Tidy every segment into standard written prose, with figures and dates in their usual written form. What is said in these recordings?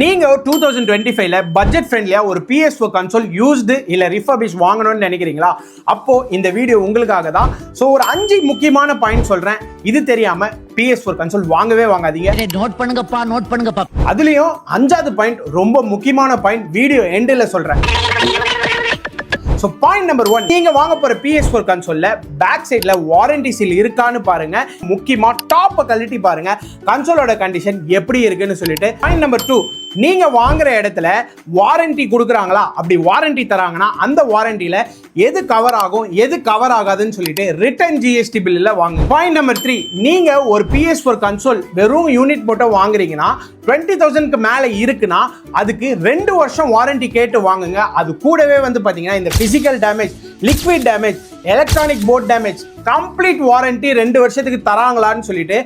நீங்க 2025ல பட்ஜெட் ஃப்ரெண்ட்லியா ஒரு PS4 கன்சோல் யூஸ்டு இல்ல ரிஃபர்பிஷ் வாங்கணும்னு நினைக்கிறீங்களா? அப்போ இந்த வீடியோ உங்களுக்காக தான். சோ ஒரு 5 முக்கியமான பாயிண்ட் சொல்றேன். இது தெரியாம PS4 கன்சோல் வாங்கவே வாங்காதீங்க. நோட் பண்ணுங்கப்பா. அதுலயும் 5வது பாயிண்ட் ரொம்ப முக்கியமான பாயிண்ட், வீடியோ எண்டில் சொல்றேன். So point number 1, நீங்க வாங்க போற PS4 கன்சோல்ல பேக் சைடுல வாரண்டி சீல் இருக்கான்னு பாருங்க. முக்கியமா டாப் கழட்டி பாருங்க கன்சோலோட கண்டிஷன் எப்படி இருக்குன்னு சொல்லிட்டு. பாயிண்ட் நம்பர் 2, நீங்க வாங்குற இடத்துல வாரண்டி கொடுக்குறாங்களா? அப்படி வாரண்டி தராங்கன்னா அந்த வாரண்டியில எது கவர் ஆகும் எது கவர் ஆகாதுன்னு சொல்லிட்டு ரிட்டர்ன் GST பில்ல வாங்க. பாயிண்ட் நம்பர் 3, நீங்க ஒரு PS4 கன்சோல் வெறும் யூனிட் மட்டும் வாங்குறீங்கன்னா 20,000க்கு மேல இருக்குன்னா அதுக்கு 2 வருஷம் வாரண்டி கேட்டு வாங்குங்க. அது கூடவே வந்து பாத்தீங்கன்னா இந்த physical damage, liquid damage, electronic board damage complete warranty 2 வருஷத்துக்கு தராங்களான்னு சொல்லிட்டு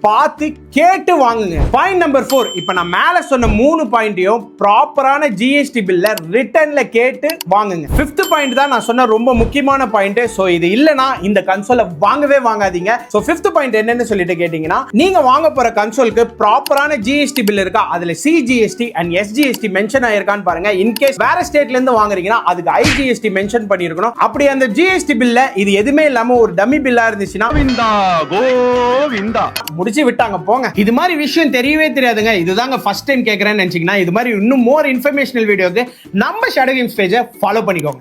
பார்த்து கேட்டு வாங்குங்க. பாயிண்ட் நம்பர் 4, இப்ப நான் மேல சொன்ன 3 பாயிண்டையும் ப்ராப்பரான GST பில்ல ரிட்டர்ன்ல கேட்டு வாங்குங்க. 5th பாயிண்ட் தான் நான் சொன்ன ரொம்ப முக்கியமான பாயிண்ட். சோ இது இல்லனா இந்த கன்சோலை வாங்கவே வாங்காதீங்க. சோ 5th பாயிண்ட் என்னன்னு சொல்லிட்டு கேட்டீங்கன்னா, நீங்க வாங்க போற கன்சோலுக்கு ப்ராப்பரான GST பில் இருக்கா, அதுல CGST and SGST மென்ஷன் ஆயிருக்கான்னு பாருங்க. இன் கேஸ் வேற ஸ்டேட்ல இருந்து வாங்குறீங்கன்னா அதுக்கு IGST மென்ஷன் பண்ணிருக்கணும். அப்படி அந்த GST பில்ல இது எதுவுமே இல்லாம ஒரு டம்மி பில்லா இருந்துச்சுன்னா முடிச்சு விட்டாங்க போங்க. இது மாதிரி விஷயம் தெரியவே தெரியாதுங்க. இதுதாங்க ஃபர்ஸ்ட் டைம் கேக்குறேன்னு நினைச்சீங்கன்னா இது மாதிரி இன்னும் மோர் இன்ஃபர்மேஷனல் வீடியோக்கு நம்ம ஷேடோ கேம்ஸ் பேஜை ஃபாலோ பண்ணிக்கோங்க.